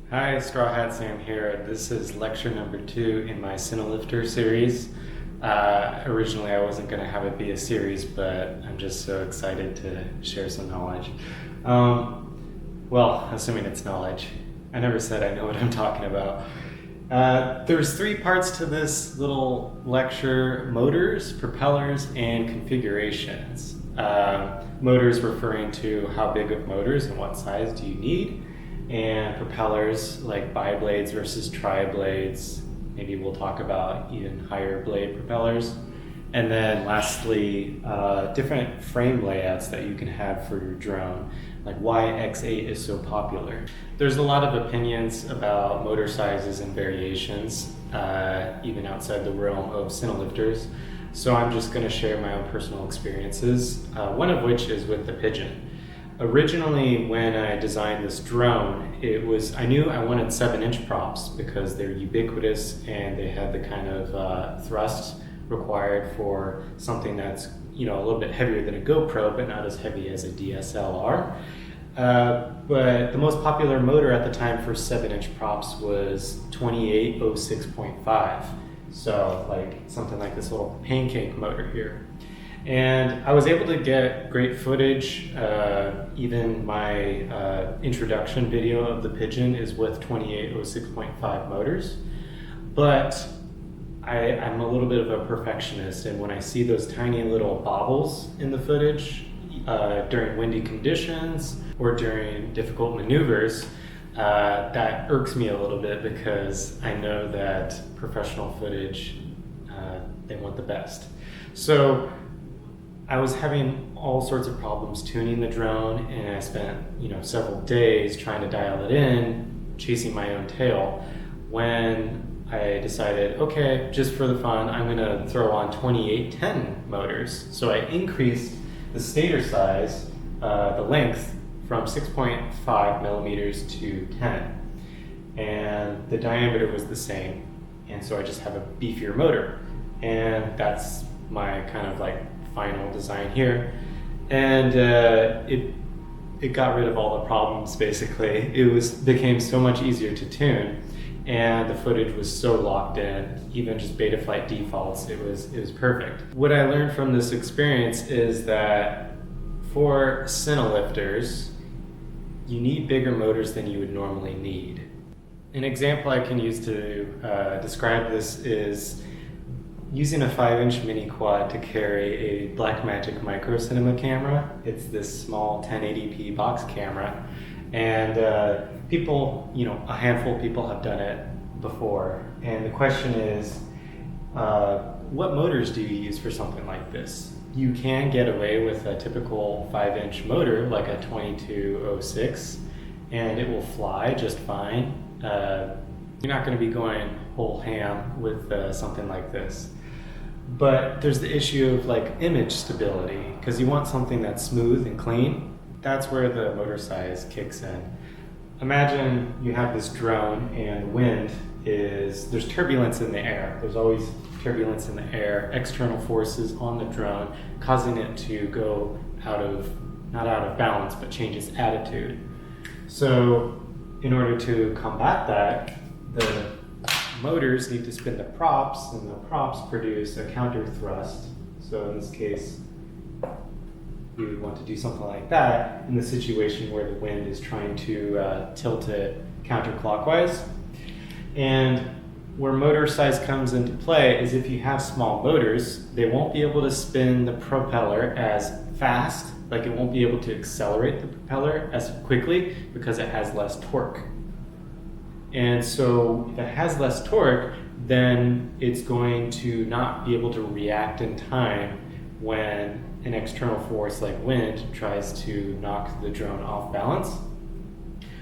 Hi, Straw Hat Sam here. This is lecture number 2 in my Cinelifter series. Originally I wasn't going to have it be a series, but I'm just so excited to share some knowledge. Well, assuming it's knowledge. I never said I know what I'm talking about. There's 3 parts to this little lecture: motors, propellers, and configurations. Motors referring to how big of motors and what size do you need, and propellers like Biblades versus Triblades. Maybe we'll talk about even higher blade propellers. And then lastly, different frame layouts that you can have for your drone, like why X8 is so popular. There's a lot of opinions about motor sizes and variations, even outside the realm of Cinelifters. So I'm just going to share my own personal experiences, one of which is with the Pigeon. Originally, when I designed this drone, I knew I wanted 7-inch props because they're ubiquitous and they have the kind of thrust required for something that's a little bit heavier than a GoPro, but not as heavy as a DSLR. But the most popular motor at the time for 7-inch props was 2806.5. So like something like this little pancake motor here. And I was able to get great footage. Even my introduction video of the Pigeon is with 2806.5 motors. But I'm a little bit of a perfectionist, and when I see those tiny little bobbles in the footage during windy conditions or during difficult maneuvers, that irks me a little bit because I know that professional footage, they want the best. So I was having all sorts of problems tuning the drone, and I spent several days trying to dial it in, chasing my own tail, when I decided, okay, just for the fun, I'm going to throw on 2810 motors. So I increased the stator size, the length, from 6.5 millimeters to 10, and the diameter was the same, and so I just have a beefier motor, and that's my kind of like final design here. And it got rid of all the problems. Basically, it became so much easier to tune, and the footage was so locked in. Even just Betaflight defaults, it was perfect. What I learned from this experience is that for Cinelifters, you need bigger motors than you would normally need. An example I can use to describe this is using a 5-inch mini quad to carry a Blackmagic micro cinema camera. It's this small 1080p box camera, and people, a handful of people have done it before. And the question is, what motors do you use for something like this? You can get away with a typical 5-inch motor like a 2206, and it will fly just fine. You're not going to be going whole ham with something like this. But there's the issue of like image stability, because you want something that's smooth and clean. That's where the motor size kicks in. Imagine you have this drone and there's turbulence in the air. There's always turbulence in the air, external forces on the drone causing it to go not out of balance, but change its attitude. So in order to combat that, the motors need to spin the props, and the props produce a counter thrust. So in this case, we would want to do something like that in the situation where the wind is trying to tilt it counterclockwise. And where motor size comes into play is if you have small motors, they won't be able to spin the propeller as fast, like it won't be able to accelerate the propeller as quickly because it has less torque. And so if it has less torque, then it's going to not be able to react in time when an external force like wind tries to knock the drone off balance.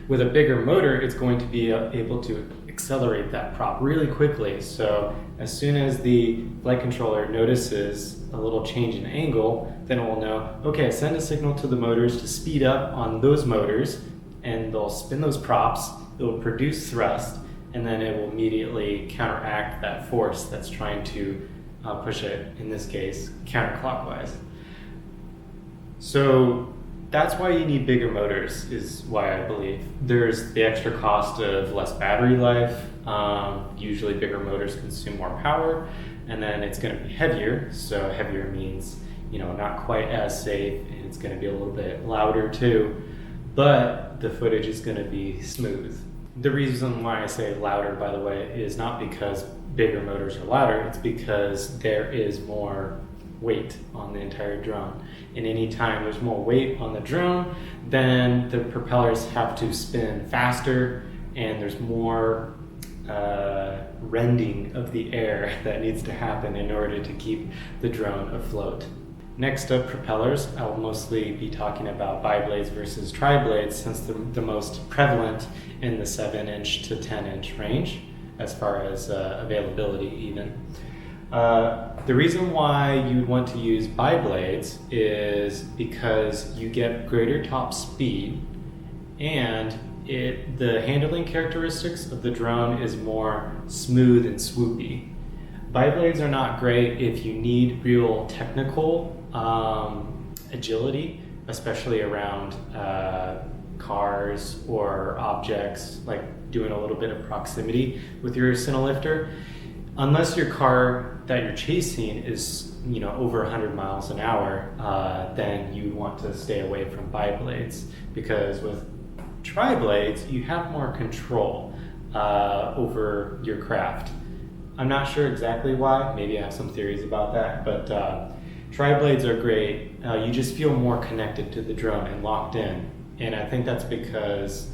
With a bigger motor, it's going to be able to accelerate that prop really quickly. So as soon as the flight controller notices a little change in angle, then it will know, okay, send a signal to the motors to speed up on those motors, and they'll spin those props. It will produce thrust, and then it will immediately counteract that force that's trying to push it, in this case, counterclockwise. So That's why you need bigger motors, is why I believe. There's the extra cost of less battery life. Usually bigger motors consume more power, and then it's going to be heavier. So heavier means, not quite as safe, and it's going to be a little bit louder too, but the footage is going to be smooth. The reason why I say louder, by the way, is not because bigger motors are louder, it's because there is more weight on the entire drone. And anytime there's more weight on the drone, then the propellers have to spin faster, and there's more rending of the air that needs to happen in order to keep the drone afloat. Next up, propellers. I'll mostly be talking about Biblades versus Triblades, since they're the most prevalent in the 7-inch to 10-inch range, as far as availability even. The reason why you would want to use Biblades is because you get greater top speed, and the handling characteristics of the drone is more smooth and swoopy. Biblades are not great if you need real technical agility, especially around cars or objects, like doing a little bit of proximity with your Cinelifter. Unless your car that you're chasing is over 100 miles an hour, then you want to stay away from Biblades, because with Triblades you have more control over your craft. I'm not sure exactly why, maybe I have some theories about that, but Triblades are great. You just feel more connected to the drone and locked in, and I think that's because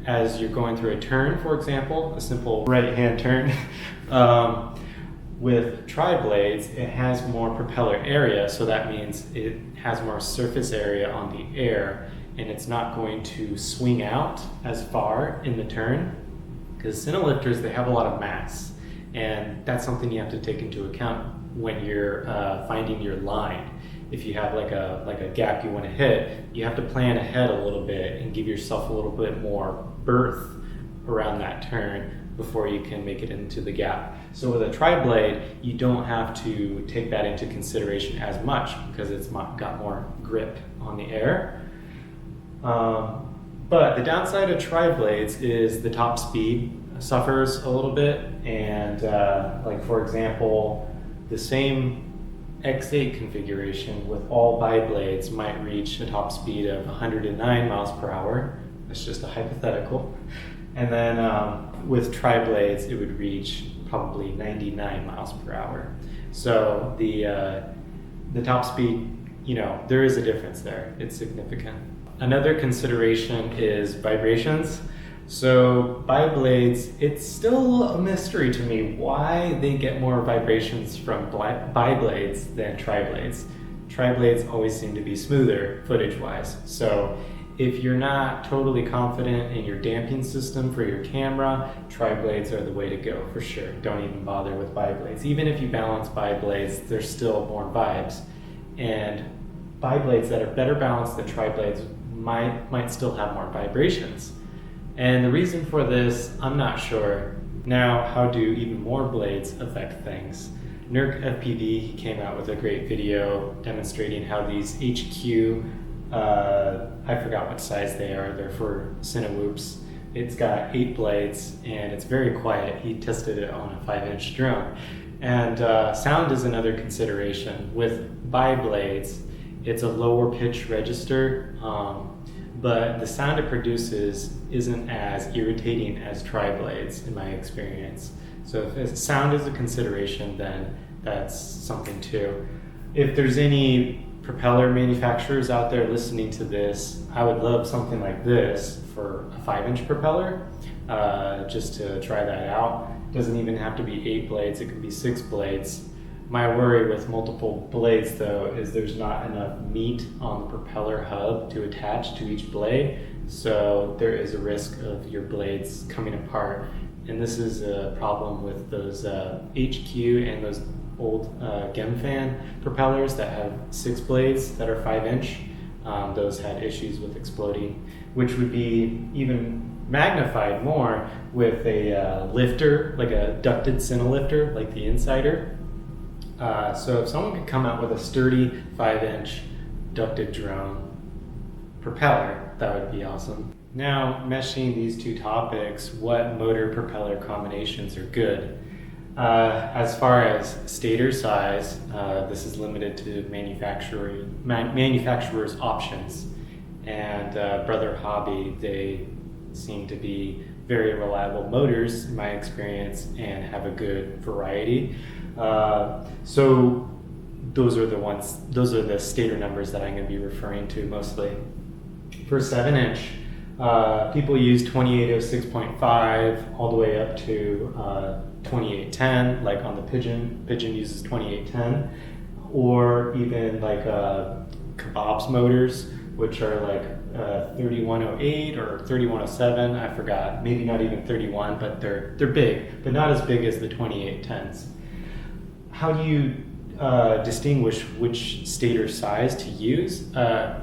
as you're going through a turn, for example, a simple right-hand turn, with Triblades, it has more propeller area, so that means it has more surface area on the air, and it's not going to swing out as far in the turn, because Cinelifters, they have a lot of mass, and that's something you have to take into account when you're finding your line. If you have like a gap you want to hit, you have to plan ahead a little bit and give yourself a little bit more berth around that turn before you can make it into the gap. So with a Triblade, you don't have to take that into consideration as much, because it's got more grip on the air. But the downside of Triblades is the top speed suffers a little bit, and like for example, the same X8 configuration with all Biblades might reach a top speed of 109 miles per hour. That's just a hypothetical. And then with Triblades, it would reach probably 99 miles per hour. So the top speed, there is a difference there. It's significant. Another consideration is vibrations. So Biblades, it's still a mystery to me why they get more vibrations from Biblades than Triblades. Triblades always seem to be smoother footage-wise. So if you're not totally confident in your damping system for your camera, Triblades are the way to go for sure. Don't even bother with Biblades. Even if you balance Biblades, there's still more vibes. And Biblades that are better balanced than Triblades might still have more vibrations. And the reason for this, I'm not sure. Now, how do even more blades affect things? Nurk FPV, he came out with a great video demonstrating how these HQ, I forgot what size they are, they're for Cinewhoops. It's got 8 blades and it's very quiet. He tested it on a 5-inch drone. And sound is another consideration. With Biblades, it's a lower pitch register, but the sound it produces isn't as irritating as Triblades in my experience. So if sound is a consideration, then that's something too. If there's any propeller manufacturers out there listening to this, I would love something like this for a 5-inch propeller, just to try that out. It doesn't even have to be 8 blades, it could be 6 blades. My worry with multiple blades though is there's not enough meat on the propeller hub to attach to each blade, so there is a risk of your blades coming apart. And this is a problem with those HQ and those old Gemfan propellers that have 6 blades that are 5-inch. Those had issues with exploding, which would be even magnified more with a lifter, like a ducted Cinelifter, like the Insider. So if someone could come out with a sturdy 5-inch ducted drone, propeller, that would be awesome. Now, meshing these two topics, what motor propeller combinations are good? As far as stator size, this is limited to manufacturer's options. And Brother Hobby, they seem to be very reliable motors in my experience and have a good variety. So those are the stator numbers that I'm going to be referring to mostly. For 7-inch, people use 2806.5 all the way up to 2810, like on the Pigeon. Pigeon uses 2810, or even like Kebab's motors, which are like 3108 or 3107, I forgot, maybe not even 31, but they're big, but not as big as the 2810s. How do you distinguish which stator size to use?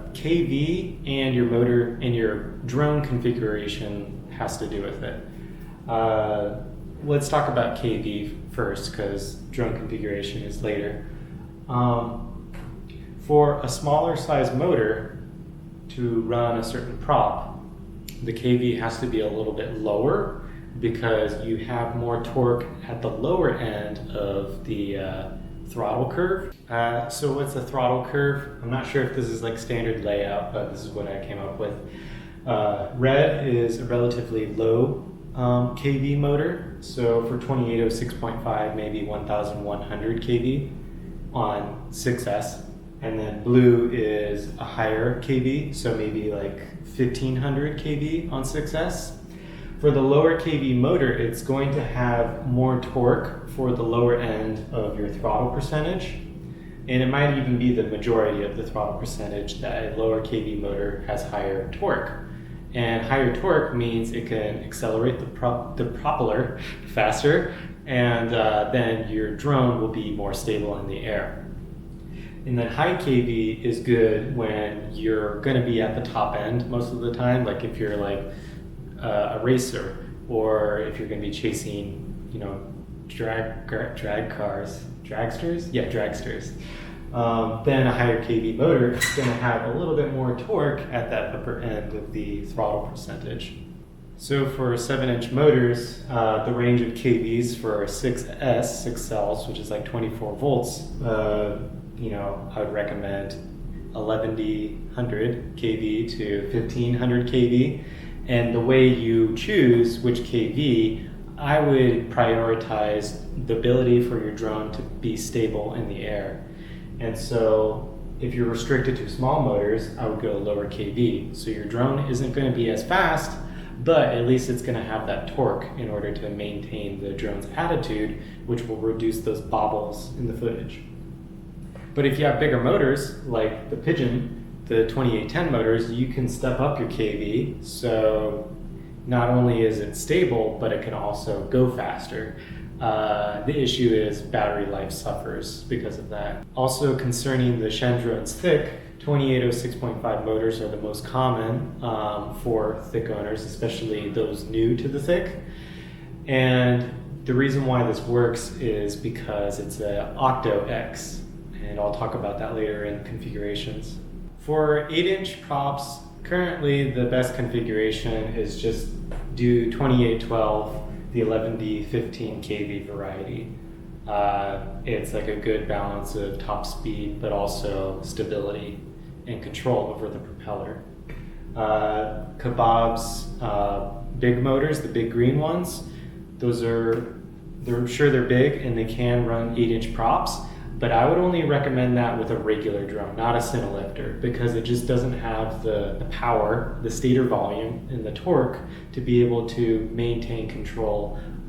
KV and your motor and your drone configuration has to do with it. Let's talk about KV first, because drone configuration is later. For a smaller size motor to run a certain prop, the KV has to be a little bit lower because you have more torque at the lower end of the throttle curve. So what's the throttle curve? I'm not sure if this is like standard layout, but this is what I came up with. Red is a relatively low KV motor. So for 2806.5, maybe 1100 KV on 6S. And then blue is a higher KV, so maybe like 1500 KV on 6S. For the lower KV motor, it's going to have more torque for the lower end of your throttle percentage. And it might even be the majority of the throttle percentage that a lower KV motor has higher torque. And higher torque means it can accelerate the propeller faster, and then your drone will be more stable in the air. And then high KV is good when you're going to be at the top end most of the time, like if you're like a racer, or if you're going to be chasing, drag cars, dragsters? Yeah, dragsters. Then a higher KV motor is going to have a little bit more torque at that upper end of the throttle percentage. So for 7-inch motors, the range of KVs for 6S, 6 cells, which is like 24 volts, I would recommend 1100 kV to 1500 kV. And the way you choose which KV, I would prioritize the ability for your drone to be stable in the air. And so if you're restricted to small motors, I would go lower KV. So your drone isn't going to be as fast, but at least it's going to have that torque in order to maintain the drone's attitude, which will reduce those bobbles in the footage. But if you have bigger motors, like the Pigeon, the 2810 motors, you can step up your KV. So not only is it stable, but it can also go faster. The issue is battery life suffers because of that. Also concerning the Shen drone's thick, 2806.5 motors are the most common for thick owners, especially those new to the thick. And the reason why this works is because it's an Octo-X, and I'll talk about that later in configurations. For 8-inch props, currently the best configuration is just do 2812, the 11D 15 kV variety. It's like a good balance of top speed, but also stability and control over the propeller. Kebab's big motors, the big green ones, they're big and they can run 8-inch props, but I would only recommend that with a regular drone, not a Cinelifter, because it just doesn't have the power, the stator volume, and the torque to be able to maintain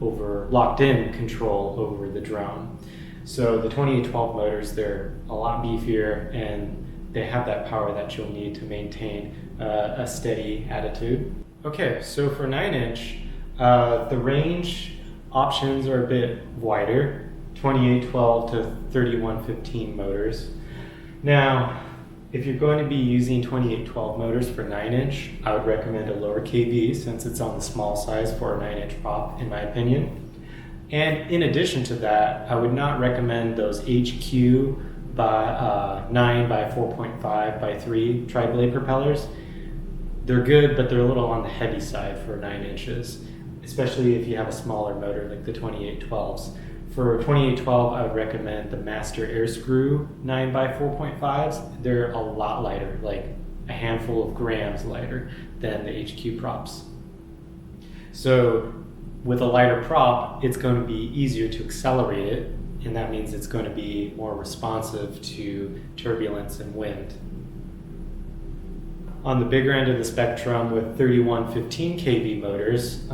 locked-in control over the drone. So the 2812 motors, they're a lot beefier, and they have that power that you'll need to maintain a steady attitude. Okay, so for 9-inch, the range options are a bit wider. 2812 to 3115 motors. Now, if you're going to be using 2812 motors for 9-inch, I would recommend a lower KV since it's on the small size for a 9-inch prop, in my opinion. And in addition to that, I would not recommend those HQ by 9 by 4.5 by 3 Triblade propellers they're good, but they're a little on the heavy side for 9 inches, especially if you have a smaller motor like the 2812s. For 2812, I would recommend the Master Air Screw 9x4.5s. They're a lot lighter, like a handful of grams lighter than the HQ props. So with a lighter prop, it's going to be easier to accelerate it, and that means it's going to be more responsive to turbulence and wind. On the bigger end of the spectrum with 3115 kV motors,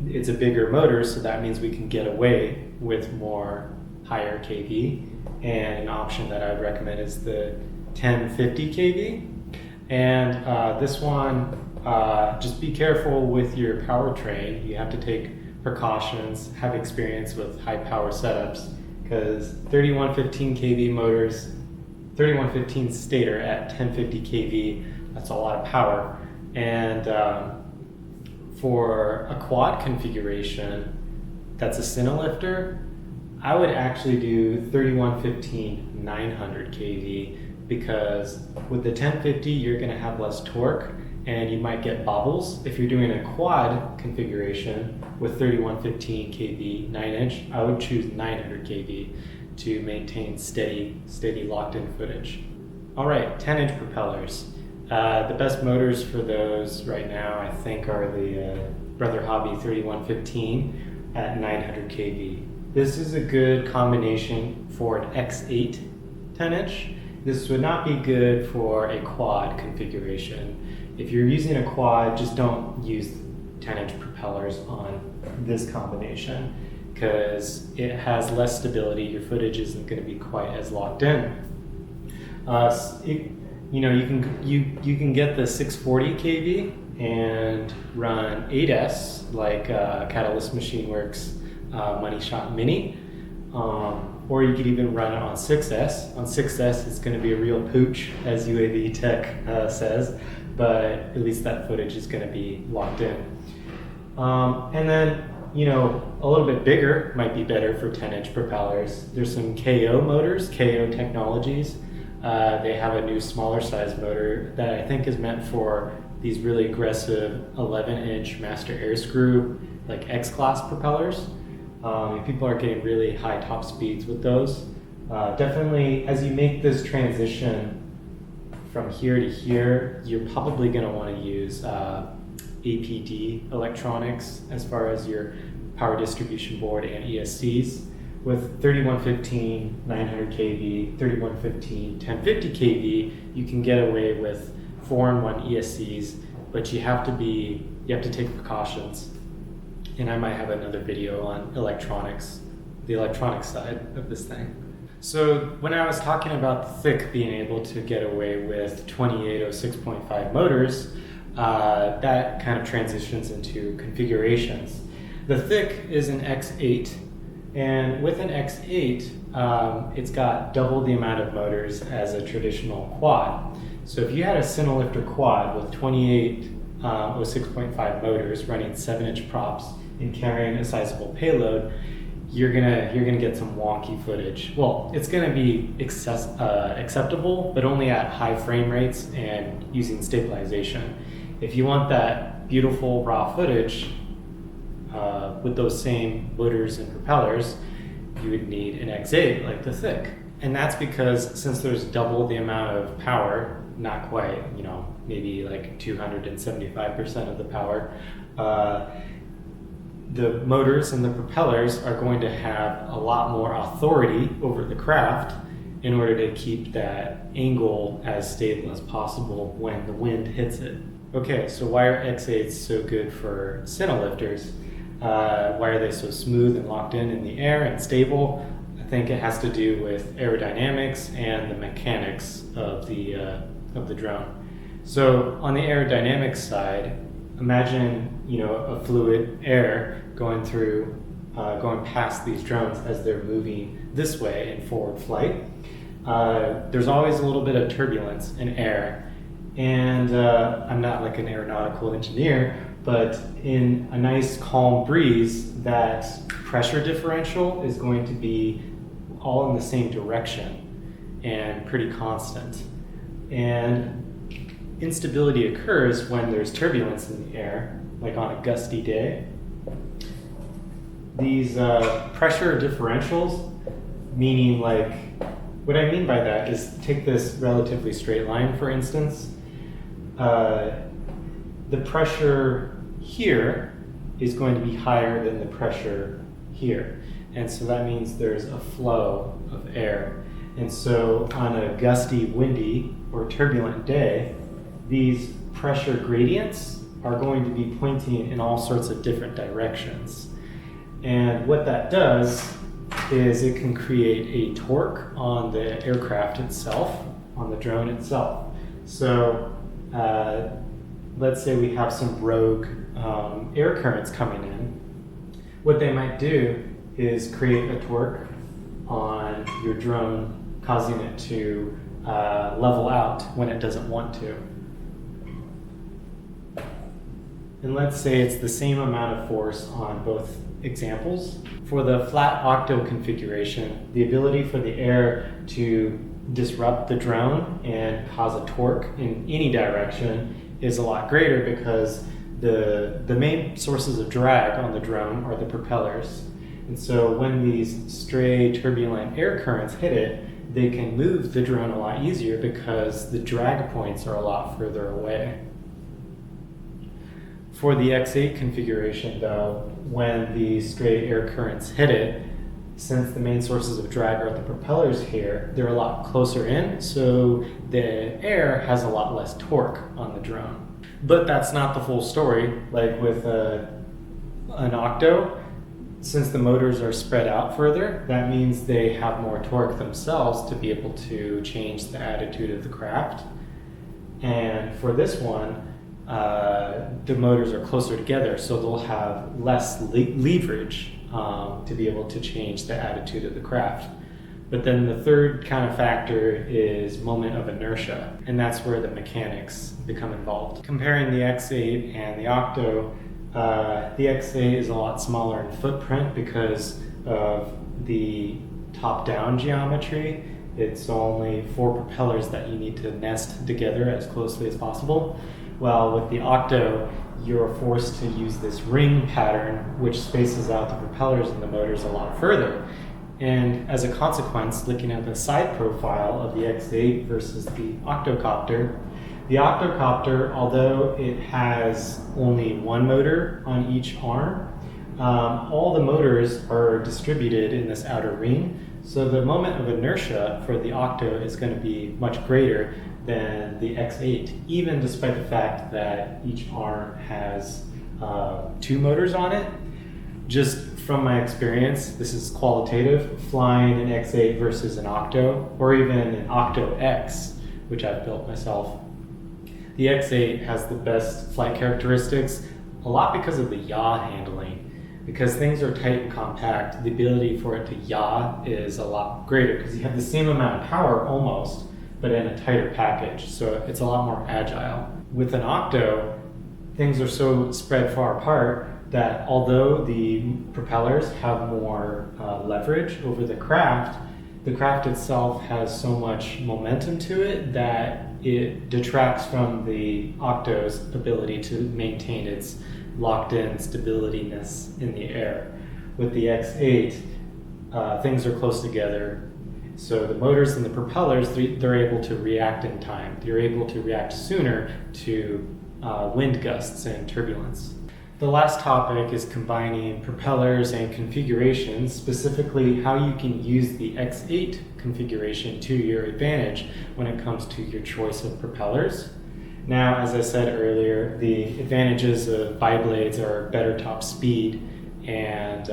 it's a bigger motor, so that means we can get away with more higher kV. And an option that I would recommend is the 1050 kV. And this one, just be careful with your powertrain. You have to take precautions, have experience with high power setups, because 3115 kV motors, 3115 stator at 1050 kV, that's a lot of power. And for a quad configuration that's a Cinelifter, I would actually do 3115 900 kV, because with the 1050 you're going to have less torque and you might get bobbles. If you're doing a quad configuration with 3115 kV 9-inch, I would choose 900 kV to maintain steady locked-in footage. All right, 10-inch propellers. The best motors for those right now, I think, are the Brother Hobby 3115 at 900 kV. This is a good combination for an X8 10-inch. This would not be good for a quad configuration. If you're using a quad, just don't use 10-inch propellers on this combination, because it has less stability. Your footage isn't going to be quite as locked in. You can get the 640 kV and run 8S like Catalyst Machine Works Money Shot Mini, or you could even run it on 6S. On 6S, it's going to be a real pooch, as UAV Tech says, but at least that footage is going to be locked in. And then, a little bit bigger might be better for 10-inch propellers. There's some KO motors, KO Technologies. They have a new smaller size motor that I think is meant for these really aggressive 11-inch Master Air Screw, like X-Class propellers. People are getting really high top speeds with those. Definitely, as you make this transition from here to here, you're probably going to want to use APD electronics as far as your power distribution board and ESCs. With 3115 900 kV, 3115 1050 kV, you can get away with 4-in-1 ESCs, but you have to take precautions. And I might have another video on electronics, the electronic side of this thing. So when I was talking about the thick being able to get away with 2806.5 motors, that kind of transitions into configurations. The thick is an X8, and with an X8, it's got double the amount of motors as a traditional quad. So if you had a Cinelifter quad with 2806.5 motors running 7-inch props and carrying a sizable payload, you're gonna get some wonky footage. Well, it's gonna be acceptable, but only at high frame rates and using stabilization. If you want that beautiful raw footage with those same motors and propellers, you would need an X8 like the thick. And that's because since there's double the amount of power, not quite, maybe like 275% of the power, the motors and the propellers are going to have a lot more authority over the craft in order to keep that angle as stable as possible when the wind hits it. Okay, so why are X8s so good for Cinelifters? Why are they so smooth and locked in the air and stable? I think it has to do with aerodynamics and the mechanics of the drone. So on the aerodynamics side, imagine a fluid air going past these drones as they're moving this way in forward flight. There's always a little bit of turbulence in air, and I'm not like an aeronautical engineer, but in a nice calm breeze, that pressure differential is going to be all in the same direction and pretty constant. And instability occurs when there's turbulence in the air, like on a gusty day. These pressure differentials, meaning like, what I mean by that is take this relatively straight line, for instance. The pressure here is going to be higher than the pressure here. And so that means there's a flow of air. And so on a gusty, windy, or turbulent day, these pressure gradients are going to be pointing in all sorts of different directions. And what that does is it can create a torque on the aircraft itself, on the drone itself. So let's say we have some rogue air currents coming in. What they might do is create a torque on your drone, causing it to level out when it doesn't want to. And let's say it's the same amount of force on both examples. For the flat octo configuration, the ability for the air to disrupt the drone and cause a torque in any direction is a lot greater because the main sources of drag on the drone are the propellers. And so when these stray turbulent air currents hit it, they can move the drone a lot easier because the drag points are a lot further away. For the X8 configuration though, when these stray air currents hit it, since the main sources of drag are the propellers here, they're a lot closer in, so the air has a lot less torque on the drone. But that's not the full story. Like with an octo, since the motors are spread out further, that means they have more torque themselves to be able to change the attitude of the craft. And for this one, the motors are closer together, so they'll have less leverage to be able to change the attitude of the craft. But then the third kind of factor is moment of inertia, and that's where the mechanics become involved. Comparing the X8 and the Octo, the X8 is a lot smaller in footprint because of the top-down geometry. It's only 4 propellers that you need to nest together as closely as possible. Well, with the Octo, you're forced to use this ring pattern, which spaces out the propellers and the motors a lot further. And as a consequence, looking at the side profile of the X8 versus the octocopter, although it has only one motor on each arm, all the motors are distributed in this outer ring. So the moment of inertia for the Octo is going to be much greater than the X8, even despite the fact that each arm has 2 motors on it. Just from my experience, this is qualitative, flying an X8 versus an Octo, or even an Octo X, which I've built myself. The X8 has the best flight characteristics, a lot because of the yaw handling. Because things are tight and compact, the ability for it to yaw is a lot greater because you have the same amount of power almost, but in a tighter package, so it's a lot more agile. With an Octo, things are so spread far apart that although the propellers have more leverage over the craft itself has so much momentum to it that it detracts from the Octo's ability to maintain its locked-in stabilityness in the air. With the X8, things are close together. So the motors and the propellers, they're able to react in time. They're able to react sooner to wind gusts and turbulence. The last topic is combining propellers and configurations, specifically how you can use the X8 configuration to your advantage when it comes to your choice of propellers. Now, as I said earlier, the advantages of Biblades are better top speed, and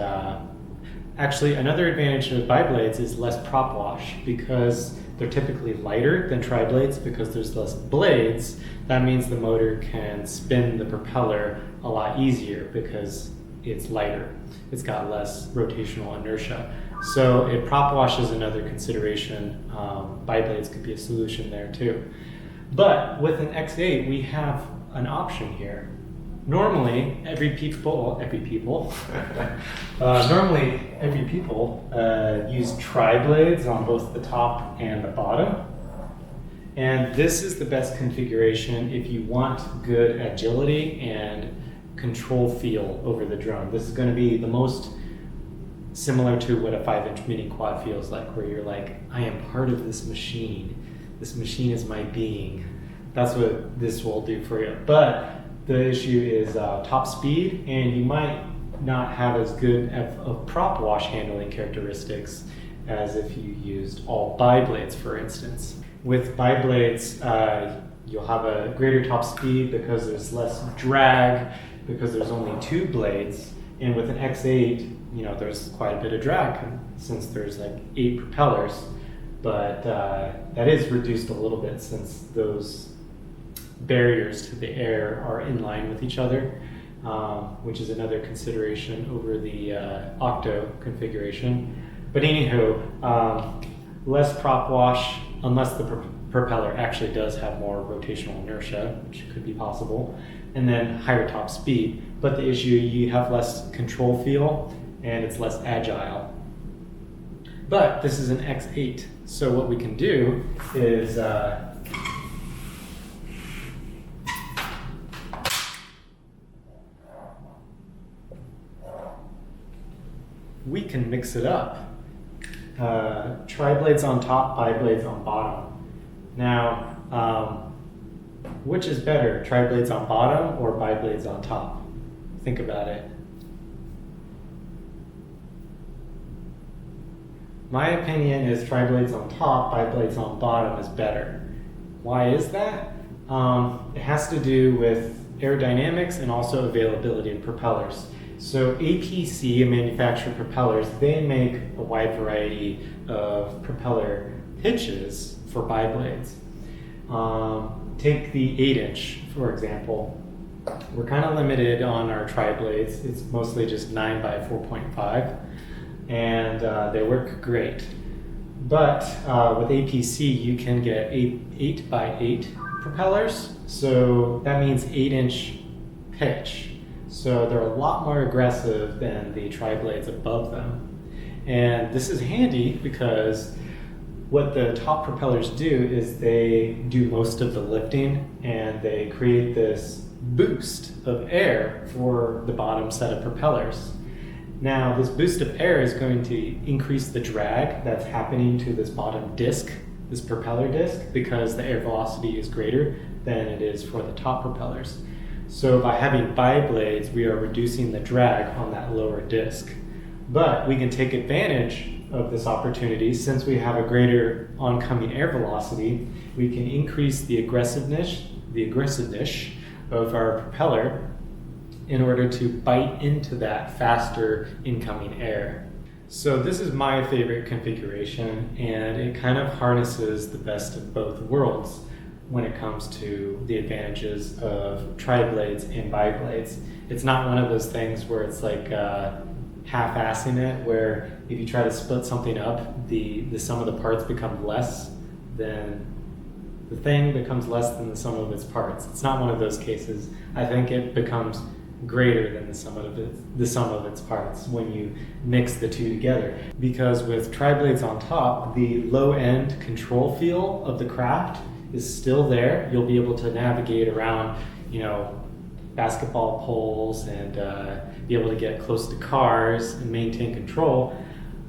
actually another advantage of Biblades is less prop wash because they're typically lighter than Triblades because there's less blades. That means the motor can spin the propeller a lot easier because it's lighter. It's got less rotational inertia. So if prop wash is another consideration, Biblades could be a solution there too. But with an X8, we have an option here. Normally, every people use tri-blades on both the top and the bottom. And this is the best configuration if you want good agility and control feel over the drone. This is going to be the most similar to what a 5-inch mini quad feels like, where you're like, I am part of this machine. This machine is my being. That's what this will do for you. But the issue is top speed, and you might not have as good of prop wash handling characteristics as if you used all Biblades, for instance. With Biblades, you'll have a greater top speed because there's less drag, because there's only 2 blades. And with an X8, you know, there's quite a bit of drag since there's like 8 propellers. But that is reduced a little bit since those barriers to the air are in line with each other, which is another consideration over the octo configuration. But anywho, less prop wash, unless the propeller actually does have more rotational inertia, which could be possible, and then higher top speed. But the issue, you have less control feel, and it's less agile. But this is an X8, so what we can do is we can mix it up. Triblades on top, Biblades on bottom. Now, which is better, Triblades on bottom or Biblades on top? Think about it. My opinion is Triblades on top, Biblades on bottom is better. Why is that? It has to do with aerodynamics and also availability of propellers. So APC, manufactured propellers, they make a wide variety of propeller pitches for Biblades. Take the 8-inch, for example. We're kind of limited on our Triblades. It's mostly just 9 by 4.5, and they work great. But with APC, you can get 8 by 8 propellers, so that means 8-inch pitch. So they're a lot more aggressive than the Triblades above them. And this is handy because what the top propellers do is they do most of the lifting, and they create this boost of air for the bottom set of propellers. Now, this boost of air is going to increase the drag that's happening to this bottom disc, this propeller disc, because the air velocity is greater than it is for the top propellers. So by having Biblades, we are reducing the drag on that lower disc. But we can take advantage of this opportunity. Since we have a greater oncoming air velocity, we can increase the aggressiveness of our propeller in order to bite into that faster incoming air. So this is my favorite configuration, and it kind of harnesses the best of both worlds when it comes to the advantages of Triblades and Biblades. It's not one of those things where it's like half-assing it, where if you try to split something up, the sum of the parts become less than the thing becomes less than the sum of its parts. It's not one of those cases. I think it becomes greater than the sum of its parts when you mix the two together. Because with Triblades on top, the low-end control feel of the craft is still there. You'll be able to navigate around, you know, basketball poles and be able to get close to cars and maintain control.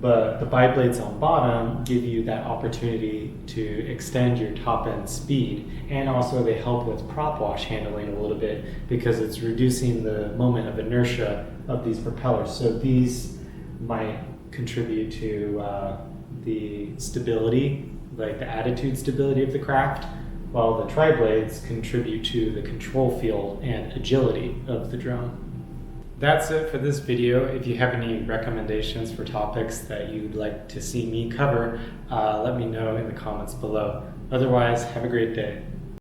But the Biblades on bottom give you that opportunity to extend your top end speed, and also they help with prop wash handling a little bit because it's reducing the moment of inertia of these propellers. So these might contribute to the stability, like the attitude stability of the craft, while the Triblades contribute to the control feel and agility of the drone. That's it for this video. If you have any recommendations for topics that you'd like to see me cover, let me know in the comments below. Otherwise, have a great day.